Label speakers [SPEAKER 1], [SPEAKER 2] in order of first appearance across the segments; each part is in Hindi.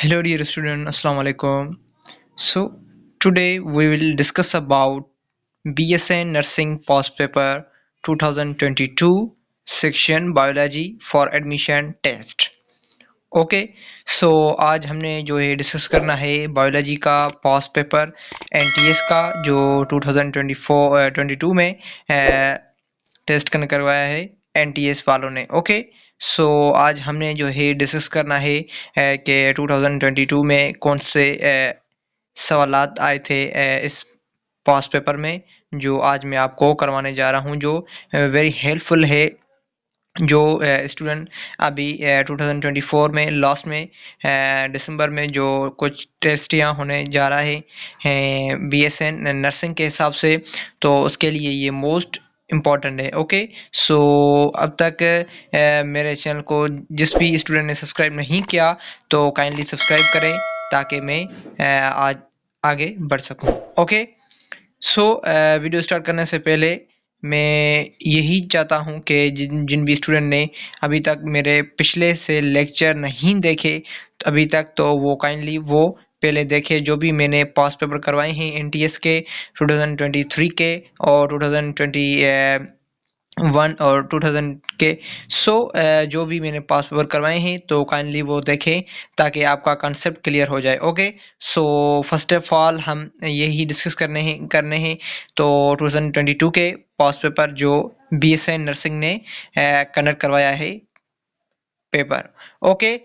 [SPEAKER 1] Hello dear student, Assalamu alaikum. So today we will discuss about BSN Nursing Post Paper 2022 section Biology for Admission Test. Okay so आज हमने जो है डिस्कस करना है बायोलॉजी का पास पेपर एनटीएस का जो 2022 में टेस्ट करवाया है एनटीएस वालों ने। ओके सो आज हमने जो है डिस्कस करना है कि 2022 में कौन से सवालात आए थे इस पास पेपर में, जो आज मैं आपको करवाने जा रहा हूँ, जो वेरी हेल्पफुल है। जो स्टूडेंट अभी 2024 में लास्ट में दिसंबर में जो कुछ टेस्ट यहाँ होने जा रहा है बीएसएन नर्सिंग के हिसाब से, तो उसके लिए ये मोस्ट इम्पॉर्टेंट है। ओके सो अब तक मेरे चैनल को जिस भी स्टूडेंट ने सब्सक्राइब नहीं किया तो काइंडली सब्सक्राइब करें ताकि मैं आज आगे बढ़ सकूं। ओके सो वीडियो स्टार्ट करने से पहले मैं यही चाहता हूं कि जिन भी स्टूडेंट ने अभी तक मेरे पिछले से लेक्चर नहीं देखे अभी तक, तो वो काइंडली वो पहले देखे जो भी मैंने पास पेपर करवाए हैं एनटीएस के 2023 के और 2021 और 2000 के। जो भी मैंने पास पेपर करवाए हैं तो काइंडली वो देखें ताकि आपका कॉन्सेप्ट क्लियर हो जाए। Okay so first of all हम यही डिस्कस करने हैं तो 2022 के पास पेपर जो बीएसएन नर्सिंग ने कंडक्ट करवाया है paper. Okay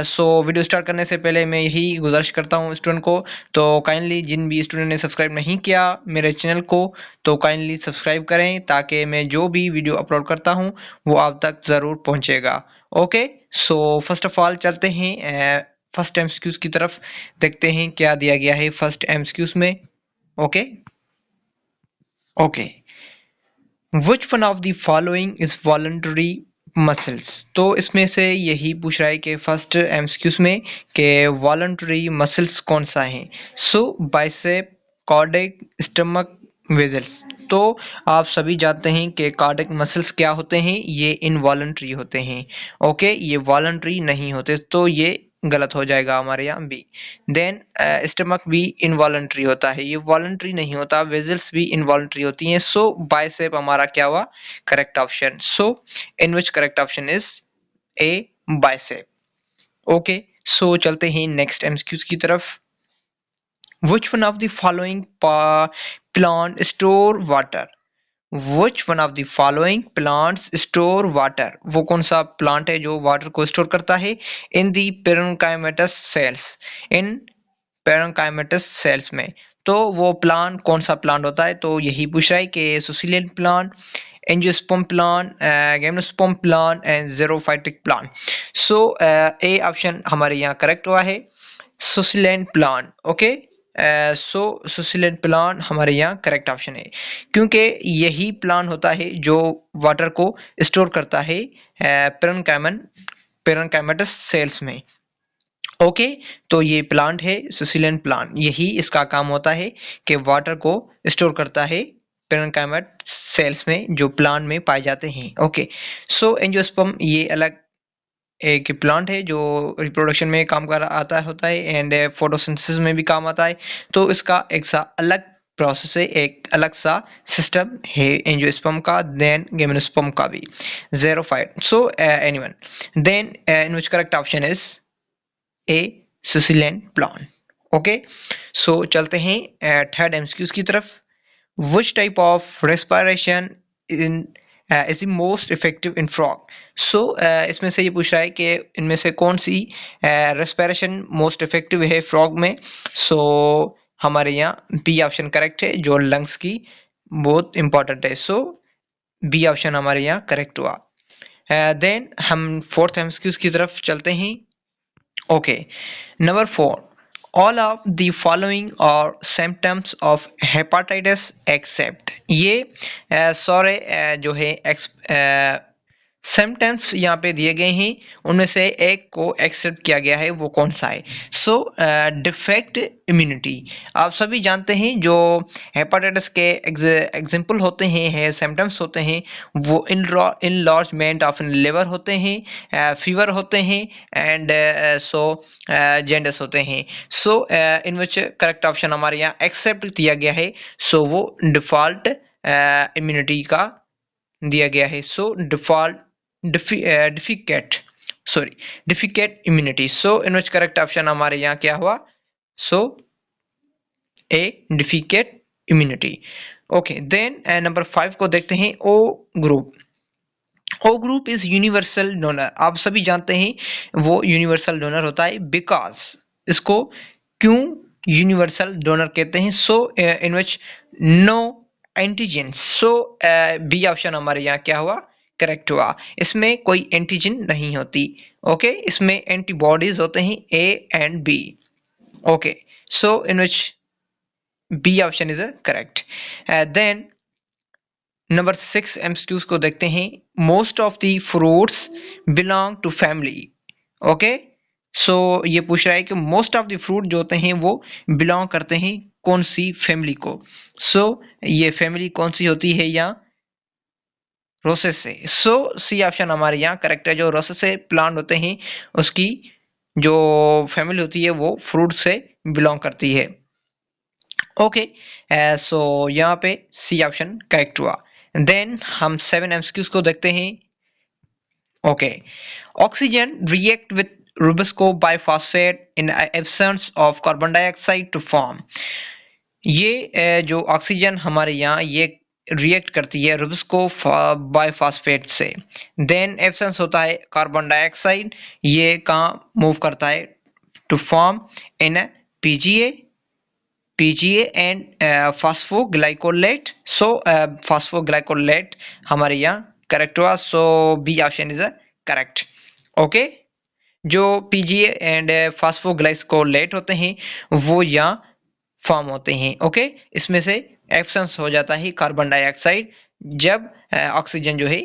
[SPEAKER 1] so video start करने से पहले मैं यही गुजारिश करता हूँ स्टूडेंट को, तो काइंडली जिन भी स्टूडेंट ने सब्सक्राइब नहीं किया मेरे चैनल को तो काइंडली सब्सक्राइब करें ताकि मैं जो भी वीडियो अपलोड करता हूँ वो आप तक ज़रूर पहुँचेगा। Okay so first of all चलते हैं फर्स्ट एमसीक्यूज़ की तरफ, देखते हैं क्या दिया गया है फर्स्ट एमसीक्यूज़ में। Okay okay Which one of the following is voluntary muscles? तो इसमें से यही पूछ रहा है कि फर्स्ट एमसीक्यूज में कि वॉलंटरी मसल्स कौन सा है। सो बाइसेप, कार्डिक, स्टमक, वेजल्स। तो आप सभी जानते हैं कि कार्डिक मसल्स क्या होते हैं, ये इनवॉलंटरी होते हैं। ओके ये वॉलंटरी नहीं होते, तो ये गलत हो जाएगा हमारे यहाँ बी। देन स्टमक भी इनवॉलंटरी होता है, ये वॉलंटरी नहीं होता। वेजल्स भी इनवॉलंटरी होती हैं। सो बाइसेप हमारा क्या हुआ, correct option. So in which correct option is A, bicep. Okay so चलते हैं नेक्स्ट एमसीक्यूज की तरफ। Which one of the following plant store water? Which one of the following plants store water? वो कौन सा प्लांट है जो वाटर को स्टोर करता है? In the parenchymatous cells. In parenchymatous cells में। तो वो प्लांट कौन सा प्लांट होता है, तो यही पूछ रहा है कि succulent plant, angiosperm plant, gymnosperm plant and xerophytic plant. So A option हमारे यहाँ करेक्ट हुआ है, succulent plant. Okay so succulent plant हमारे यहाँ करेक्ट ऑप्शन है, क्योंकि यही प्लांट होता है जो वाटर को स्टोर करता है पेरेन्काइमेटस सेल्स में। ओके तो ये प्लांट है सुसिलेंट प्लांट, यही इसका काम होता है कि वाटर को स्टोर करता है पेरेन्काइमेट सेल्स में जो प्लांट में पाए जाते हैं। ओके सो एंजियोस्पर्म ये अलग एक प्लांट है जो रिप्रोडक्शन में काम कर आता होता है एंड फोटोसिंथेसिस में भी काम आता है, तो इसका एक सा अलग प्रोसेस है, एक अलग सा सिस्टम है एंजियोस्पर्म का, देन गिम्नोस्पर्म का भी xerophyte. So anyone then in which correct option is A, succulent plant. Okay so चलते हैं थर्ड एमसीक्यूज की तरफ। Which type of respiration is the most effective in frog? So इसमें से ये पूछ रहा है कि इनमें से कौन सी रेस्पिरेशन मोस्ट इफेक्टिव है फ्रॉग में। सो हमारे यहाँ बी ऑप्शन करेक्ट है, जो लंग्स की बहुत इंपॉर्टेंट है। सो बी ऑप्शन हमारे यहाँ करेक्ट हुआ। देन हम फोर्थ एमसीक्यूज की तरफ चलते हैं। Okay number 4, all of the following are symptoms of hepatitis except। ये सारे जो है सिम्टम्स यहाँ पे दिए गए हैं, उनमें से एक को एक्सेप्ट किया गया है, वो कौन सा है? सो डिफेक्ट इम्यूनिटी, आप सभी जानते हैं जो हेपेटाइटिस के एग्जाम्पल होते हैं, है सिम्टम्स होते हैं, वो इनलार्जमेंट ऑफ लिवर होते हैं, फीवर होते हैं, एंड जेंडस होते हैं। So in which correct option हमारे यहाँ एक्सेप्ट दिया गया है, सो वो डिफॉल्ट इम्यूनिटी का दिया गया है। So default deficit immunity. So in which correct option हमारे यहाँ क्या हुआ? So A deficit immunity. Okay, then number 5 को देखते हैं, O group. O group is universal donor, आप सभी जानते हैं वो यूनिवर्सल डोनर होता है, बिकॉज इसको क्यों यूनिवर्सल डोनर कहते हैं? So in which no antigen. So B option हमारे यहाँ क्या हुआ? करेक्ट हुआ, इसमें कोई एंटीजन नहीं होती। ओके, इसमें एंटीबॉडीज होते हैं A and B. Okay, so in which B option is correct. Then number 6 MCQs को देखते हैं, most of the fruits belong to family. Okay, so ये पूछ रहा है कि मोस्ट ऑफ द फ्रूट जो होते हैं वो बिलोंग करते हैं कौन सी फैमिली को? सो ये फैमिली कौन सी होती है? यहाँ रोसेस से। सो सी ऑप्शन हमारे यहाँ करेक्ट है, जो रोसेस से प्लांट होते हैं उसकी जो फैमिली होती है वो फ्रूट से बिलोंग करती है। ओके, सो यहाँ पे सी ऑप्शन करेक्ट हुआ। देन हम 7 एमसीक्यूज को देखते हैं। Okay, oxygen react with rubisco biphosphate in absence of carbon dioxide to form. ये जो ऑक्सीजन हमारे यहाँ ये रिएक्ट करती है रुबिस्को बाइफॉस्फेट से, देन एब्सेंस होता है कार्बन डाइऑक्साइड, ये कहाँ मूव करता है? To form in PGA and phosphoglycolate. So phosphoglycolate हमारे यहाँ करेक्ट हुआ, so B option is correct. Okay, जो पीजीए एंड फास्फोग्लाइकोलेट होते हैं वो यहाँ फॉर्म होते हैं। ओके, इसमें से एब्सेंस हो जाता है कार्बन डाइऑक्साइड जब ऑक्सीजन जो है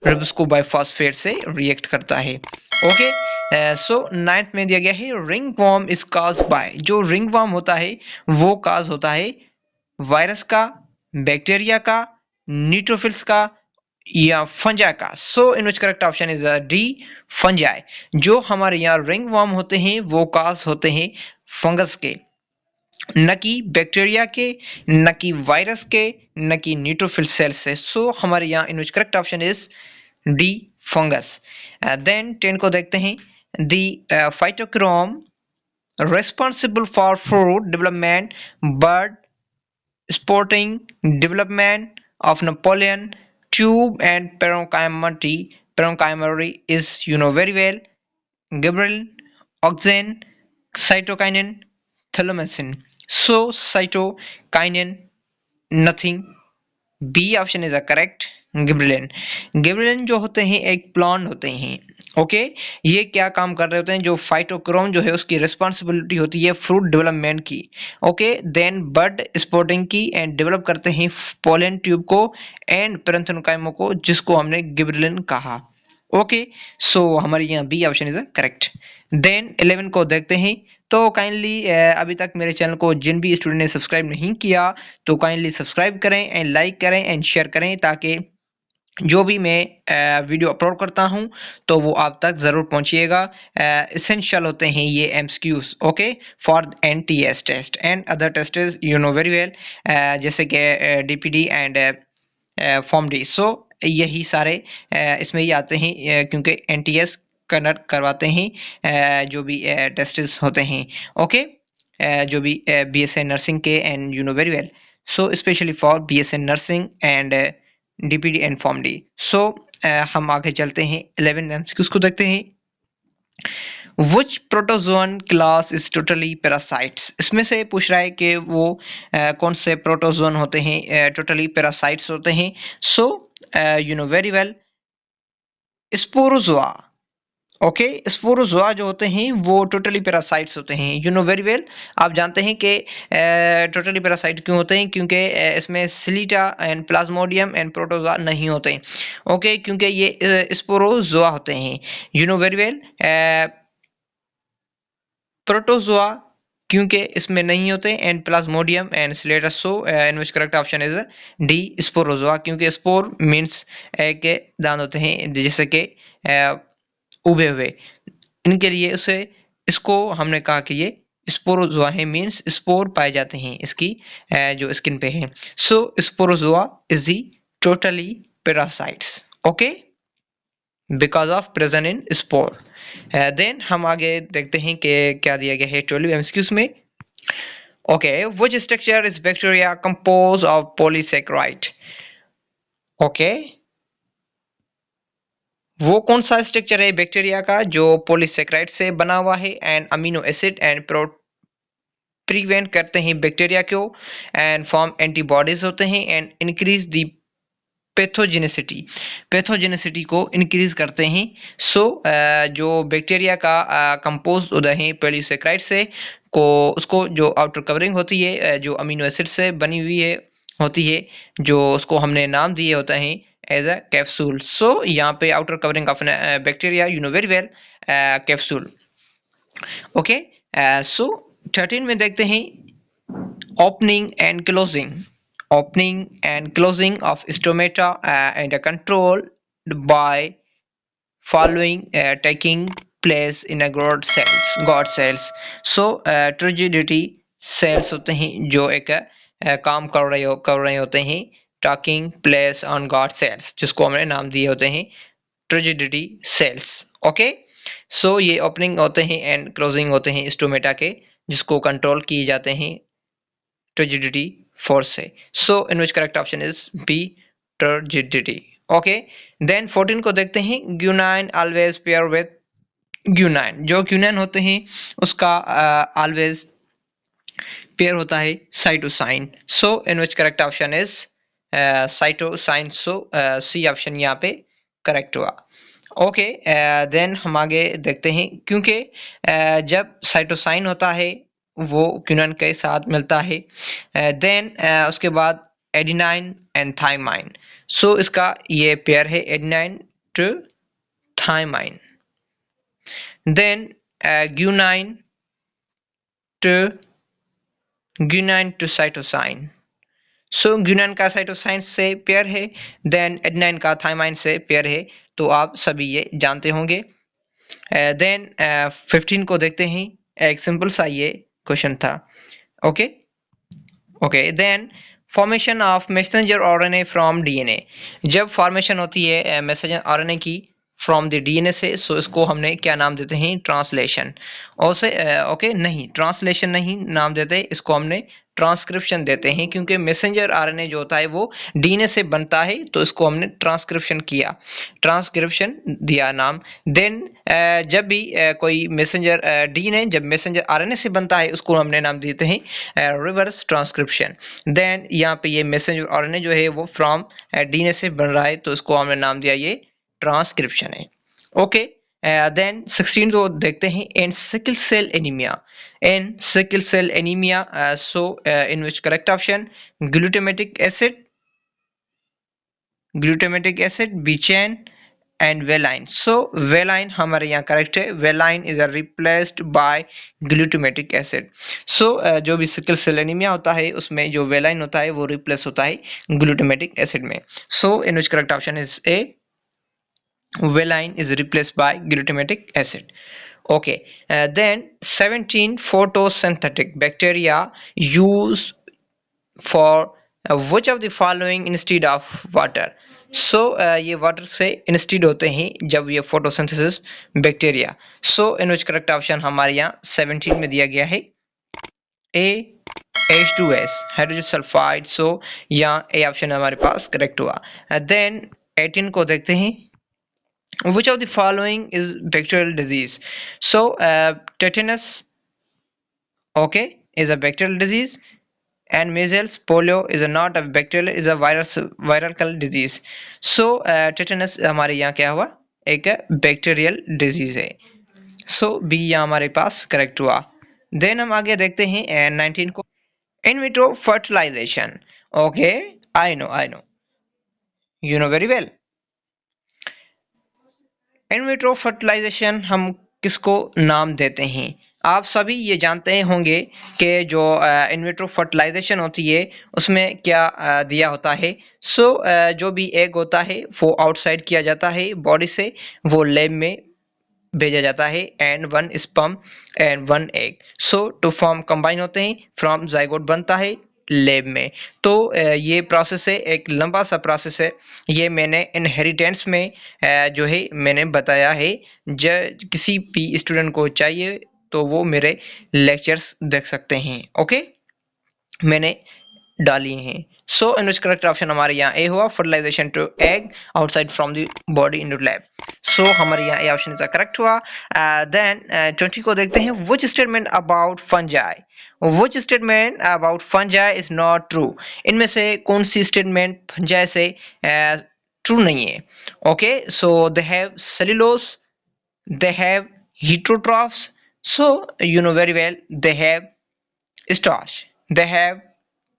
[SPEAKER 1] रुबिस्को बाइफॉस्फेट से रिएक्ट करता है। ओके, सो 9th में दिया गया है, ringworm is cause by. जो रिंग वॉर्म होता है वो काज होता है वायरस का, बैक्टीरिया का, न्यूट्रोफिल्स का या फंजा का। So in which correct option is D, fungi. जो हमारे यहाँ रिंग वॉर्म होते हैं वो काज होते हैं फंगस के, न कि बैक्टीरिया के, न कि वायरस के, न कि न्यूट्रोफिल सेल से। सो हमारे यहाँ in which correct option is D, fungus. Then 10 को देखते हैं, the phytochrome responsible for fruit development, bird spotting, development of Napoleon tube and parenchyma is very well, gibberellin, auxin, cytokinin, thylamicin. So cytokinin, nothing. B option is a correct, gibberellin. Gibberellin जो होते हैं एक प्लांट होते हैं। ओके, ये क्या काम कर रहे होते हैं? जो फाइटोक्रोम जो है उसकी रिस्पॉन्सिबिलिटी होती है फ्रूट डेवलपमेंट की। ओके, देन बर्ड स्पॉटिंग की एंड डेवलप करते हैं पोलन ट्यूब को एंड पेरेंथोकाइमा को, जिसको हमने गिबरेलिन कहा। ओके, सो हमारे यहाँ B option is correct. Then 11 को देखते हैं, तो काइंडली अभी तक मेरे चैनल को जिन भी स्टूडेंट ने सब्सक्राइब नहीं किया तो काइंडली सब्सक्राइब करें एंड लाइक करें एंड शेयर करें, ताकि जो भी मैं वीडियो अपलोड करता हूं तो वो आप तक ज़रूर पहुंचिएगा। इसेंशियल होते हैं ये MCQs, okay, for NTS test and other test you know very well, जैसे कि DPD and form D. So यही सारे इसमें ही आते हैं, क्योंकि एनटीएस कनेक्ट करवाते हैं जो भी टेस्ट्स होते हैं। ओके, जो भी बीएसए नर्सिंग के and you know very well, so specially for BSA nursing and DPD and form D. So हम आगे चलते हैं, 11 एमसीक्यूज को देखते हैं। Which protozoan class is totally parasites? इसमें से पूछ रहा है कि वो कौन से प्रोटोजोन होते हैं टोटली पैरासाइट्स होते हैं। So you know very well, Sporozoa. Okay, Sporozoa जो होते हैं वो टोटली पैरासाइट्स होते हैं, यू नो वेरी वेल। आप जानते हैं कि टोटली पैरासाइट क्यों होते हैं, क्योंकि इसमें ciliata and plasmodium and protozoa नहीं होते हैं। ओके, क्योंकि ये स्पोरोजोआ होते हैं, you know very well. Protozoa क्योंकि इसमें नहीं होते, and plasmodium and ciliates, so in which correct option is D sporozoa, क्योंकि स्पोर मीन्स के दांत होते हैं जैसे कि उभे हुए, इनके लिए उसे इसको हमने कहा कि ये स्पोरोजोआ है, मीन्स स्पोर पाए जाते हैं इसकी जो स्किन पे है। So sporozoa is the totally parasites, okay, because of present in spore. Then हम आगे देखते हैं कि क्या दिया गया है 12 एमसीक्यूज में। Okay, which structure is bacteria compose of polysaccharide. Okay, वो कौन सा स्ट्रक्चर है बैक्टीरिया का जो पॉलीसेकेराइड से बना हुआ है and amino acid and prevent करते हैं बैक्टीरिया को एंड फॉर्म एंटीबॉडीज होते हैं एंड इंक्रीज दी पैथोजेनिसिटी को इंक्रीज करते हैं। सो जो बैक्टीरिया का कंपोज होता है पॉलीसेकेराइड से को उसको जो आउटर कवरिंग होती है जो अमीनो एसिड से बनी हुई है होती है, जो उसको हमने नाम दिए होता है एज अ कैप्सूल। सो यहाँ पे outer covering of bacteria, you know very well, capsule. Okay, so 13 में देखते हैं opening and closing. Opening and closing of stomata and controlled by following taking place in a God cells. So turgidity cells होते हैं जो एक काम कर रहे होते हैं taking place on God cells, जिसको हमने नाम दिए होते हैं turgidity cells। ओके, सो ये ओपनिंग होते हैं एंड क्लोजिंग होते हैं स्टोमेटा के, जिसको कंट्रोल किए जाते हैं turgidity force से। So in which correct option is B, turgidity। Okay, then 14 को देखते हैं, guanine always pair with guanine। जो guanine होते हैं उसका always pair होता है cytosine। So in which correct option is cytosine। So C option यहाँ पे correct हुआ। ओके, देन हम आगे देखते हैं, क्योंकि जब साइटोसाइन होता है वो क्यूनाइन के साथ मिलता है, देन उसके बाद एडिनाइन एंड थाइमाइन। सो इसका ये पेयर है adenine to thymine. Then guanine to cytosine. So guanine का साइटोसाइन से पेयर है, देन एडिनाइन का थाइमाइन से पेयर है, तो आप सभी ये जानते होंगे। देन 15 को देखते हैं, एक सिंपल सा ये क्वेश्चन था। Okay okay, then formation of messenger RNA from DNA. जब फॉर्मेशन होती है मैसेंजर आरएनए की फ्रॉम द डीएनए से, सो इसको हमने क्या नाम देते हैं, ट्रांसलेशन। ओके, नहीं, ट्रांसलेशन नहीं नाम देते, इसको हमने ट्रांसक्रिप्शन देते हैं, क्योंकि मैसेंजर आरएनए जो होता है वो डीएनए से बनता है, तो इसको हमने ट्रांसक्रिप्शन किया, ट्रांसक्रिप्शन दिया नाम। देन जब भी कोई मैसेंजर डीएनए जब मैसेंजर आरएनए से बनता है, उसको हमने नाम देते हैं रिवर्स ट्रांसक्रिप्शन। देन यहाँ पे ये मैसेंजर आरएनए जो है वो फ्रॉम डीएनए से बन रहा है, तो इसको हमने नाम दिया ये ट्रांसक्रिप्शन है। ओके, देन 16 को देखते हैं, in sickle cell anaemia. In sickle cell anaemia, so in which correct option, glutamic acid, between and valine. So valine हमारे यहाँ करेक्ट है, valine is replaced by glutamic acid. So जो भी सिकल सेल एनीमिया होता है उसमें जो वेलाइन होता है वो रिप्लेस होता है ग्लूटामेटिक एसिड में। So in which correct option is A, valine is replaced by glutamic acid। Okay, then 17, photosynthetic bacteria used for which of the following instead of water। so ये वाटर से इंस्टीड होते हैं जब ये photosynthesis bacteria. So in which correct option हमारे यहाँ 17 में दिया गया है ए, H2S हाइड्रोजन सल्फाइड। सो यहाँ ए ऑप्शन हमारे पास करेक्ट हुआ। देन 18 को देखते हैं, which of the following is bacterial disease। so tetanus, okay, is a bacterial disease, and measles, polio is a not a bacterial, is a viral disease। so tetanus हमारे यहाँ क्या हुआ, एक बैक्टीरियल डिजीज है। सो बी यहाँ हमारे पास करेक्ट हुआ। देन हम आगे देखते हैं 19 को, in vitro fertilization. Okay, I know you know very well. In vitro fertilization हम किसको नाम देते हैं? आप सभी ये जानते होंगे कि जो इन विट्रो फर्टिलाइजेशन होती है उसमें क्या दिया होता है। जो भी एग होता है वो आउटसाइड किया जाता है बॉडी से, वो लैब में भेजा जाता है, and one sperm and one egg so to form combine होते हैं, फ्रॉम जाइगोट बनता है लैब में। तो ये प्रोसेस है, एक लंबा सा प्रोसेस है। ये मैंने इनहेरिटेंस में जो है मैंने बताया है। किसी भी स्टूडेंट को चाहिए तो वो मेरे लेक्चर्स देख सकते हैं। ओके, मैंने डाली हैं। So in which correct option हमारे यहाँ ए हुआ, fertilization to egg outside from the body in lab. So हमारे यहाँ ए ऑप्शन इज करेक्ट हुआ। देन 20 को देखते हैं, which statement about fungi, which statement about fungi is not true. इनमें से कौन सी स्टेटमेंट फंजाई से ट्रू नहीं है? Okay, so they have cellulose, they have heterotrophs, so you know very well they have starch, they have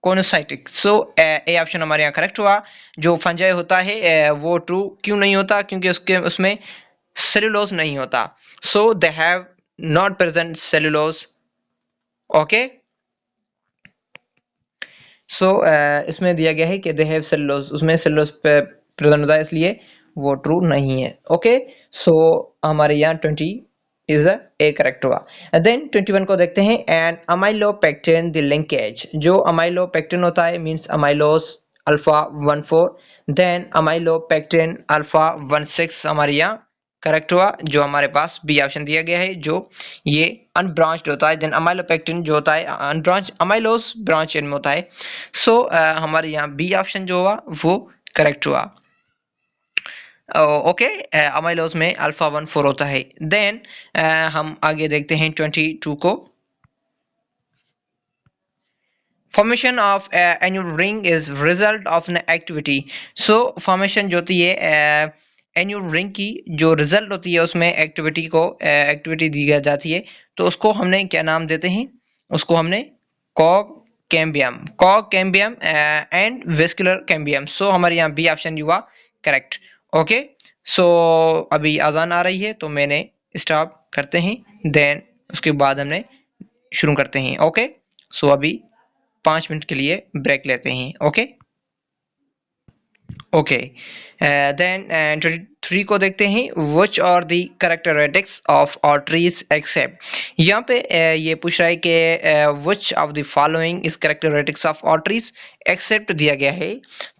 [SPEAKER 1] coenocytic. So A option हमारे यहाँ करेक्ट हुआ। जो फंजाई होता है वो ट्रू क्यों नहीं होता? क्योंकि उसमें सेलुलोज नहीं होता। So they have not present cellulose. Okay, so इसमें दिया गया है कि दे हैव सेलुलोज, उसमें सेलुलोज प्रेजेंट होता है, इसलिए वो ट्रू नहीं है। ओके, सो हमारे यहाँ 20 इज ए करेक्ट हुआ। देन 21 को देखते हैं, एंड अमाइलोपेक्टिन द लिंकेज। जो अमाइलोपेक्टिन होता है means amylose alpha 14, then amylopectin alpha 16 हमारे यहाँ करेक्ट हुआ। जो हमारे पास बी ऑप्शन दिया गया है, जो ये अनब्रांच्ड होता है। देन अमाइलोपेक्टिन जो होता है अनब्रांच, अमाइलोज ब्रांच में होता है। सो हमारे यहाँ बी ऑप्शन जो हुआ वो करेक्ट हुआ। ओके, अमाइलोज में अल्फा 14 होता है। देन हम आगे देखते हैं 22 को, formation of annual ring is result of an activity. So formation जो होती है एन्यूल रिंग की, जो रिजल्ट होती है उसमें एक्टिविटी दी जाती है, तो उसको हमने क्या नाम देते हैं? उसको हमने कॉग cambium and vascular cambium. So हमारे यहाँ बी ऑप्शन हुआ करेक्ट। ओके, सो अभी अजान आ रही है तो मैंने स्टॉप करते हैं, देन उसके बाद हमने शुरू करते हैं। ओके, सो अभी 5 मिनट के लिए ब्रेक लेते हैं। ओके ओके, देन 23 को देखते हैं, which are the characteristics of arteries except. यहाँ पे ये पूछ रहा है कि which of the following is characteristics of arteries except दिया गया है।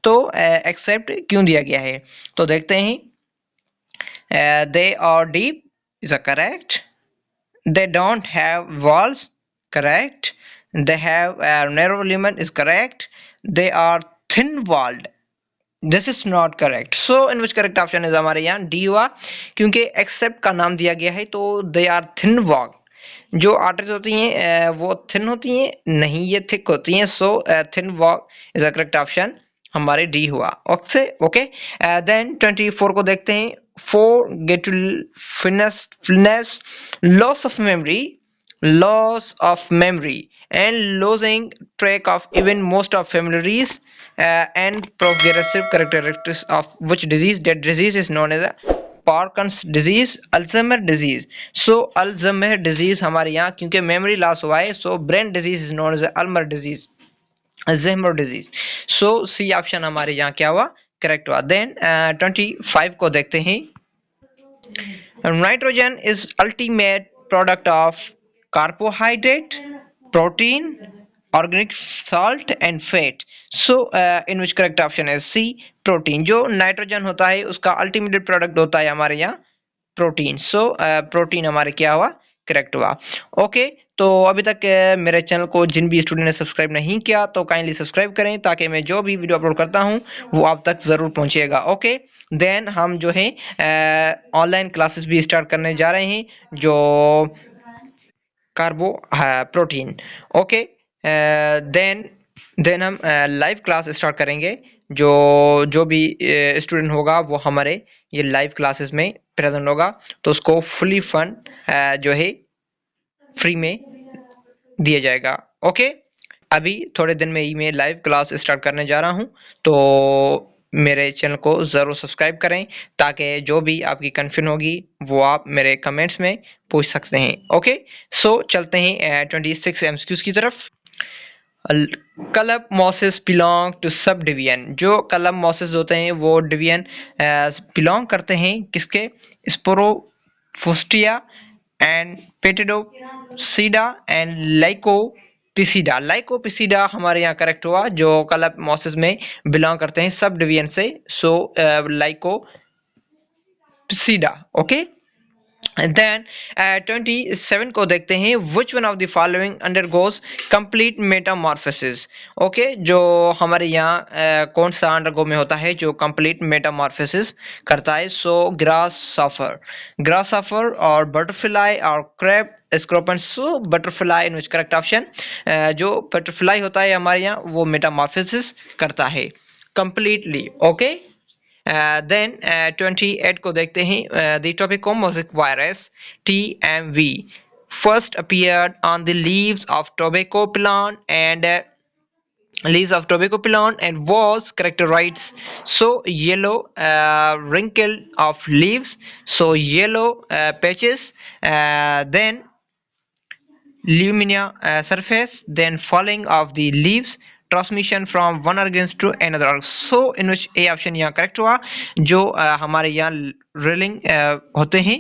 [SPEAKER 1] तो एक्सेप्ट क्यों दिया गया है तो देखते हैं, they are deep is a correct, they don't have walls correct, they have a narrow lumen is correct, they are thin walled this is not correct. So in which correct option is हमारे यहाँ डी हुआ, क्योंकि एक्सेप्ट का नाम दिया गया है तो दे आर थिन वॉल। जो आर्टरीज होती हैं वो थिन होती हैं, नहीं ये थिक होती हैं। So thin wall is a correct option, हमारे डी हुआ। ओके, देन 24 को देखते हैं, forgetfulness, loss of memory and losing track of even most of memories, and progressive characteristics of which disease, that disease is known as a Parkinson's disease, Alzheimer disease। so Alzheimer disease हमारे यहाँ क्योंकि memory loss हुआ है, so brain disease is known as Alzheimer disease। so C option हमारे यहाँ क्या हुआ करेक्ट हुआ। देन 25 को देखते हैं, nitrogen is ultimate product of carbohydrate, protein, organic salt and fat. So in which correct option है सी, प्रोटीन। जो नाइट्रोजन होता है उसका अल्टीमेट प्रोडक्ट होता है हमारे यहाँ प्रोटीन। सो प्रोटीन हमारे क्या हुआ करेक्ट हुआ। ओके, तो अभी तक मेरे चैनल को जिन भी स्टूडेंट ने सब्सक्राइब नहीं किया तो काइंडली सब्सक्राइब करें, ताकि मैं जो भी वीडियो अपलोड करता हूं वो आप तक ज़रूर पहुंचेगा। ओके, देन हम जो है ऑनलाइन क्लासेस भी स्टार्ट करने जा रहे हैं, जो कार्बो प्रोटीन। ओके, देन हम लाइव क्लास स्टार्ट करेंगे। जो भी स्टूडेंट होगा वो हमारे ये लाइव क्लासेस में प्रेजेंट होगा तो उसको फुली फंड जो है फ्री में दिया जाएगा। ओके, अभी थोड़े दिन में ही मैं लाइव क्लास स्टार्ट करने जा रहा हूं, तो मेरे चैनल को ज़रूर सब्सक्राइब करें ताकि जो भी आपकी कन्फ्यूजन होगी वो आप मेरे कमेंट्स में पूछ सकते हैं। ओके, सो चलते हैं 26 एमसीक्यूज की तरफ। Club mosses belong to subdivision. जो कलब मॉसेस होते हैं वो डिवीजन बिलोंग करते हैं किसके? स्पोरोफोस्टिया एंड पेटिडोसीडा एंड लाइकोपिसीडा। लाइकोपिसीडा हमारे यहाँ करेक्ट हुआ, जो कलब मॉसेस में बिलोंग करते हैं सब डिवीजन से। सो लाइकोपिसीडा। ओके, देन 27 को देखते हैं। Which one of the following undergoes complete Metamorphosis. Okay, जो हमारे यहाँ कौन सा अंडरगो में होता है जो कंप्लीट मेटामॉर्फोसिस करता है? सो ग्रासहॉपर और बटरफ्लाई और crab scorpion. So butterfly in which correct option. जो बटरफ्लाई होता है हमारे यहाँ वो मेटामॉर्फोसिस करता है कंप्लीटली। ओके, देन 28 को देखते हैं। The tobacco mosaic virus TMV first appeared on the leaves of tobacco plant and was characterized so yellow wrinkle of leaves, so yellow patches, then lumina surface, then falling of the leaves, transmission from one organ to another. So in which A option यहाँ करेक्ट हुआ। जो हमारे यहाँ रेलिंग होते हैं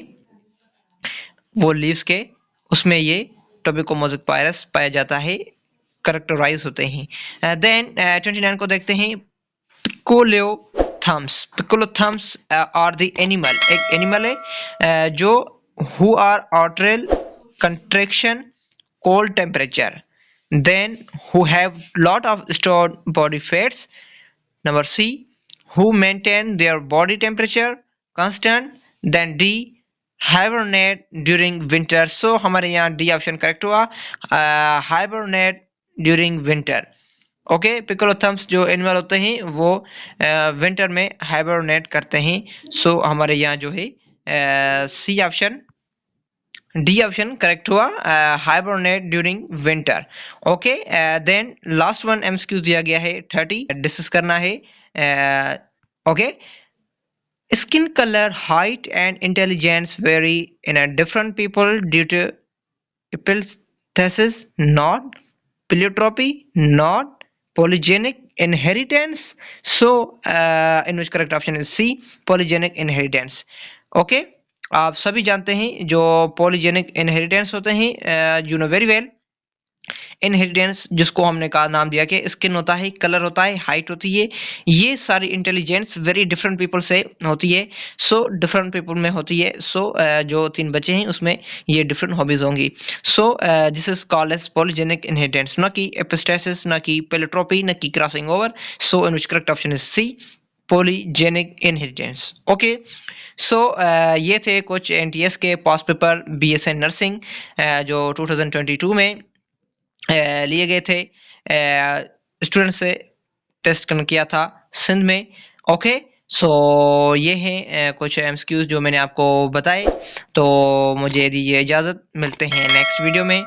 [SPEAKER 1] वो लीव्स के, उसमें ये टोबैकोमोसिक वायरस पाया जाता है, करेक्टराइज होते हैं। देन 29 को देखते हैं। पिकोलोथम्स आर द एनिमल, एक एनिमल है जो who are arterial contraction cold temperature, then who have lot of stored body fats. Number C, who maintain their body temperature constant. Then D, hibernate during winter. So हमारे यहाँ D ऑप्शन करेक्ट हुआ, hibernate during winter. ओके, पिकोलोथम्स जो एनिमल होते हैं वो विंटर में हाइबरनेट करते हैं। सो हमारे यहाँ जो है C option, D option correct हुआ, hibernate during winter. Okay, then last one MCQ दिया गया है 30 डिस्कस करना है। Okay, skin colour, height and intelligence vary in a different people due to epistasis, not pleiotropy, not polygenic inheritance. So in which correct option is C, polygenic inheritance. Okay, आप सभी जानते हैं जो पॉलीजेनिक इनहेरिटेंस होते हैं, you know very well. Inheritance जिसको हमने कहा नाम दिया कि स्किन होता है, कलर होता है, हाइट होती है, ये सारी इंटेलिजेंस वेरी डिफरेंट पीपल से होती है। सो डिफरेंट पीपल में होती है। सो जो 3 बच्चे हैं उसमें ये डिफरेंट हॉबीज होंगी। So this is called as polygenic inheritance, न कि एपिस्टेसिस, न कि पेलिट्रोपी, न कि crossing over. So in which correct option is C, polygenic inheritance. Okay, so ये थे कुछ NTS के पास पेपर BSN नर्सिंग जो 2022 में लिए गए थे, स्टूडेंट से टेस्ट किया था सिंध में। ओके, सो ये हैं कुछ MCQs जो मैंने आपको बताए। तो मुझे दीजिए इजाज़त, मिलते हैं नेक्स्ट वीडियो में।